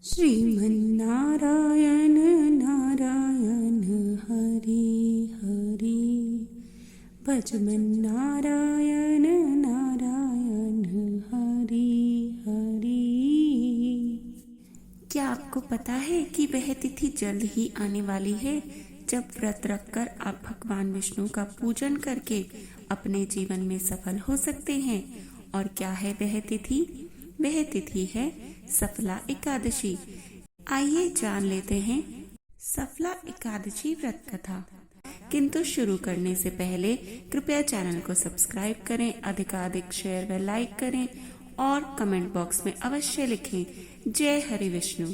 श्रीमन्नारायण नारायण हरि हरि भजमन्नारायण नारायण हरि हरि। क्या आपको पता है कि वह तिथि जल्द ही आने वाली है जब व्रत रखकर आप भगवान विष्णु का पूजन करके अपने जीवन में सफल हो सकते हैं। और क्या है वह तिथि? वह तिथि है सफला एकादशी। आइए जान लेते हैं सफला एकादशी व्रत कथा। किंतु शुरू करने से पहले कृपया चैनल को सब्सक्राइब करें, अधिकाधिक शेयर व लाइक करें और कमेंट बॉक्स में अवश्य लिखें जय हरि विष्णु।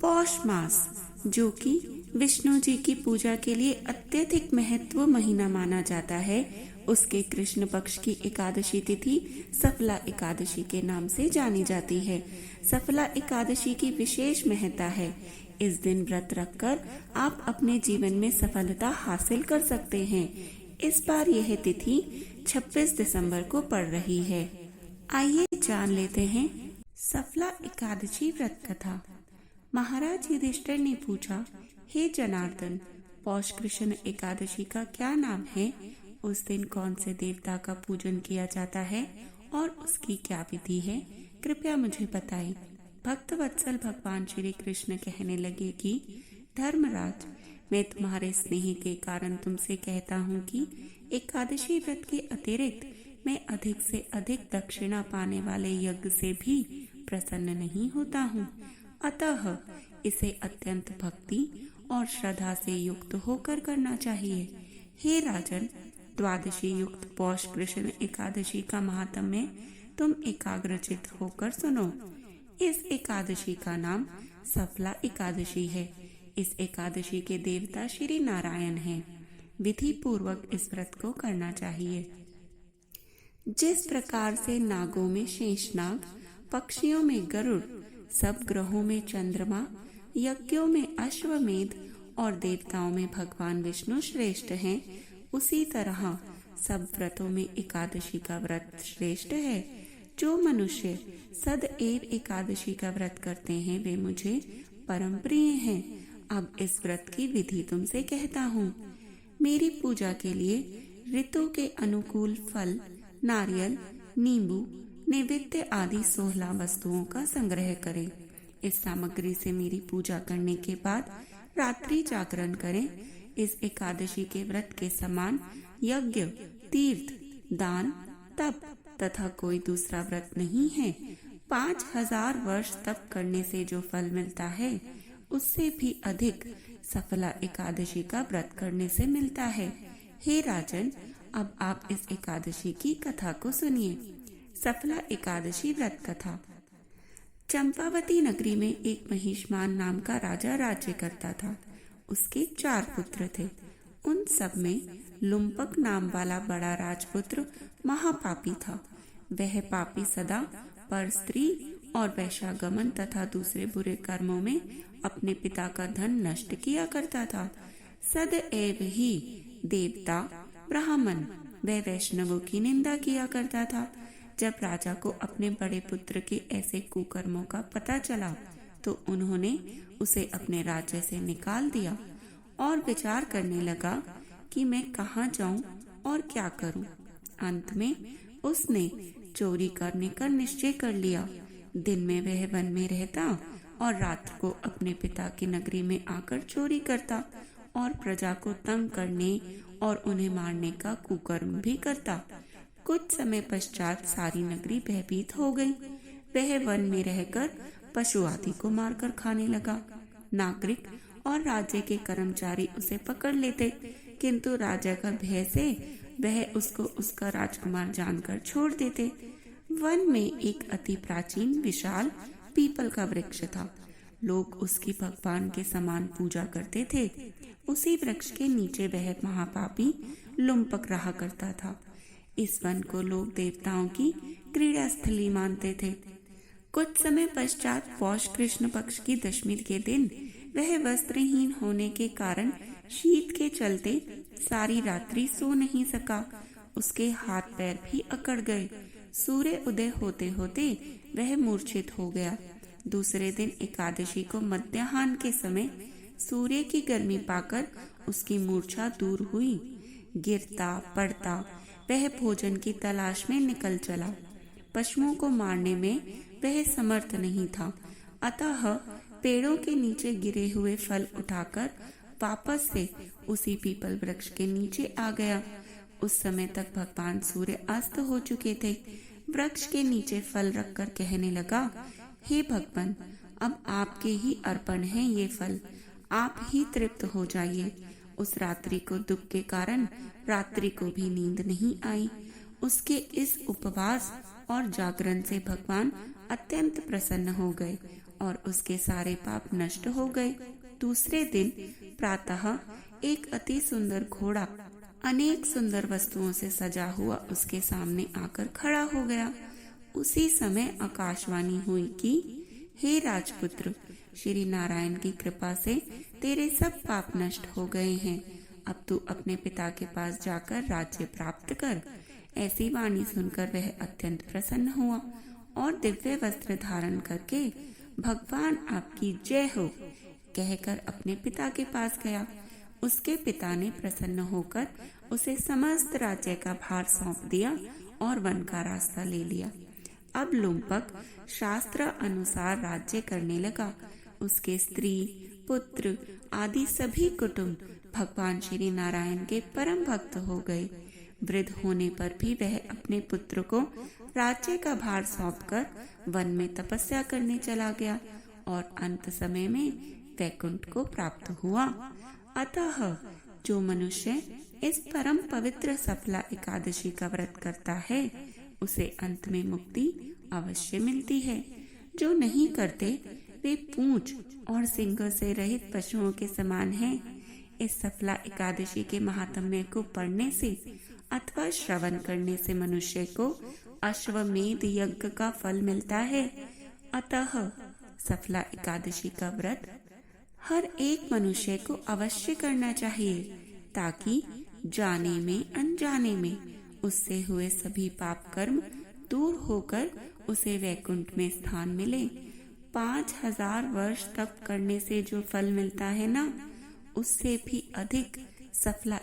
पौष मास, जो कि विष्णु जी की पूजा के लिए अत्यधिक महत्व महीना माना जाता है, उसके कृष्ण पक्ष की एकादशी तिथि सफला एकादशी के नाम से जानी जाती है। सफला एकादशी की विशेष महत्ता है। इस दिन व्रत रखकर आप अपने जीवन में सफलता हासिल कर सकते हैं। इस बार यह तिथि 26 दिसंबर को पड़ रही है। आइए जान लेते हैं सफला एकादशी व्रत कथा। महाराज युधिष्ठिर ने पूछा, हे जनार्दन, पौष कृष्ण एकादशी का क्या नाम है? उस दिन कौन से देवता का पूजन किया जाता है और उसकी क्या विधि है? कृपया मुझे बताएं। भक्त वत्सल भगवान श्री कृष्ण कहने लगे कि धर्मराज, मैं तुम्हारे स्नेह के कारण तुमसे कहता हूँ कि एकादशी व्रत के अतिरिक्त मैं अधिक से अधिक दक्षिणा पाने वाले यज्ञ से भी प्रसन्न नहीं होता हूँ। अतः इसे अत्यंत भक्ति और श्रद्धा से युक्त होकर करना चाहिए। हे राजन, द्वादशी युक्त पौष कृष्ण एकादशी का महात्म्य तुम एकाग्रचित होकर सुनो। इस एकादशी का नाम सफला एकादशी है। इस एकादशी के देवता श्री नारायण हैं। विधि पूर्वक इस व्रत को करना चाहिए। जिस प्रकार से नागों में शेषनाग, पक्षियों में गरुड़, सब ग्रहों में चंद्रमा, यज्ञों में अश्वमेध और देवताओं में भगवान विष्णु श्रेष्ठ हैं, उसी तरह सब व्रतों में एकादशी का व्रत श्रेष्ठ है। जो मनुष्य सदैव एकादशी का व्रत करते हैं वे मुझे परम प्रिय हैं। अब इस व्रत की विधि तुमसे कहता हूँ। मेरी पूजा के लिए ऋतु के अनुकूल फल, नारियल, नींबू, नैवेद्य आदि 16 वस्तुओं का संग्रह करें। इस सामग्री से मेरी पूजा करने के बाद रात्रि जागरण करें। इस एकादशी के व्रत के समान यज्ञ, तीर्थ, दान, तप तथा कोई दूसरा व्रत नहीं है। 5000 वर्ष तप करने से जो फल मिलता है, उससे भी अधिक सफला एकादशी का व्रत करने से मिलता है। हे राजन, अब आप इस एकादशी की कथा को सुनिए। सफला एकादशी व्रत कथा। चंपावती नगरी में एक महिष्मान नाम का राजा राज्य करता था। उसके 4 पुत्र थे। उन सब में लुम्पक नाम वाला बड़ा राजपुत्र महापापी था। वह पापी सदा पर स्त्री और वैश्यागमन तथा दूसरे बुरे कर्मों में अपने पिता का धन नष्ट किया करता था। सदैव ही देवता, ब्राह्मण व वैष्णवों की निंदा किया करता था। जब राजा को अपने बड़े पुत्र के ऐसे कुकर्मों का पता चला तो उन्होंने उसे अपने राज्य से निकाल दिया और विचार करने लगा कि मैं कहाँ जाऊं और क्या करूं। अंत में उसने चोरी करने का निश्चय कर लिया। दिन में वह वन में रहता और रात को अपने पिता की नगरी में आकर चोरी करता और प्रजा को तंग करने और उन्हें मारने का कुकर्म भी करता। कुछ समय पश्चात सारी नगरी भयभीत हो गई। वह वन में रहकर पशु आदि को मारकर खाने लगा। नागरिक और राज्य के कर्मचारी उसे पकड़ लेते, किंतु राजा का भय से वह उसको उसका राजकुमार जानकर छोड़ देते। वन में एक अति प्राचीन विशाल पीपल का वृक्ष था। लोग उसकी भगवान के समान पूजा करते थे। उसी वृक्ष के नीचे वह महापापी लुम्पक रहा करता था। इस वन को लोग देवताओं की क्रीड़ा स्थली मानते थे। कुछ समय पश्चात पौष कृष्ण पक्ष की दशमी के दिन वह वस्त्रहीन होने के कारण शीत के चलते सारी रात्रि सो नहीं सका। उसके हाथ पैर भी अकड़ गए। सूर्य उदय होते होते वह मूर्छित हो गया। दूसरे दिन एकादशी को मध्याह्न के समय सूर्य की गर्मी पाकर उसकी मूर्छा दूर हुई। गिरता पड़ता वह भोजन की तलाश में निकल चला। पशुओं को मारने में वह समर्थ नहीं था, अतः पेड़ों के नीचे गिरे हुए फल उठाकर वापस से उसी पीपल वृक्ष के नीचे आ गया। उस समय तक भगवान सूर्य अस्त हो चुके थे। वृक्ष के नीचे फल रखकर कहने लगा, हे भगवान, अब आपके ही अर्पण हैं ये फल, आप ही तृप्त हो जाइए। उस रात्रि को दुख के कारण रात्रि को भी नींद नहीं आई। उसके इस उपवास और जागरण से भगवान अत्यंत प्रसन्न हो गए और उसके सारे पाप नष्ट हो गए। दूसरे दिन प्रातः एक अति सुंदर घोड़ा अनेक सुंदर वस्तुओं से सजा हुआ उसके सामने आकर खड़ा हो गया। उसी समय आकाशवाणी हुई कि हे राजपुत्र, श्री नारायण की कृपा से तेरे सब पाप नष्ट हो गए हैं। अब तू अपने पिता के पास जाकर राज्य प्राप्त कर। ऐसी वाणी सुनकर वह अत्यंत प्रसन्न हुआ और दिव्य वस्त्र धारण करके भगवान आपकी जय हो कहकर अपने पिता के पास गया। उसके पिता ने प्रसन्न होकर उसे समस्त राज्य का भार सौंप दिया और वन का रास्ता ले लिया। अब लुम्पक शास्त्र अनुसार राज्य करने लगा। उसके स्त्री पुत्र आदि सभी कुटुंब भगवान श्री नारायण के परम भक्त हो गए। वृद्ध होने पर भी वह अपने पुत्र को राज्य का भार सौंपकर वन में तपस्या करने चला गया और अंत समय में वैकुंठ को प्राप्त हुआ। अतः जो मनुष्य इस परम पवित्र सफला एकादशी का व्रत करता है उसे अंत में मुक्ति अवश्य मिलती है। जो नहीं करते वे पूंछ और सींगों से रहित पशुओं के समान हैं। इस सफला एकादशी के महात्म्य को पढ़ने से अथवा श्रवण करने से मनुष्य को अश्वमेध यज्ञ का फल मिलता है। अतः सफला एकादशी का व्रत हर एक मनुष्य को अवश्य करना चाहिए ताकि जाने में अनजाने में उससे हुए सभी पाप कर्म दूर होकर उसे वैकुंठ में स्थान मिले। 5000 वर्ष तप करने से जो फल मिलता है ना, उससे भी अधिक सफला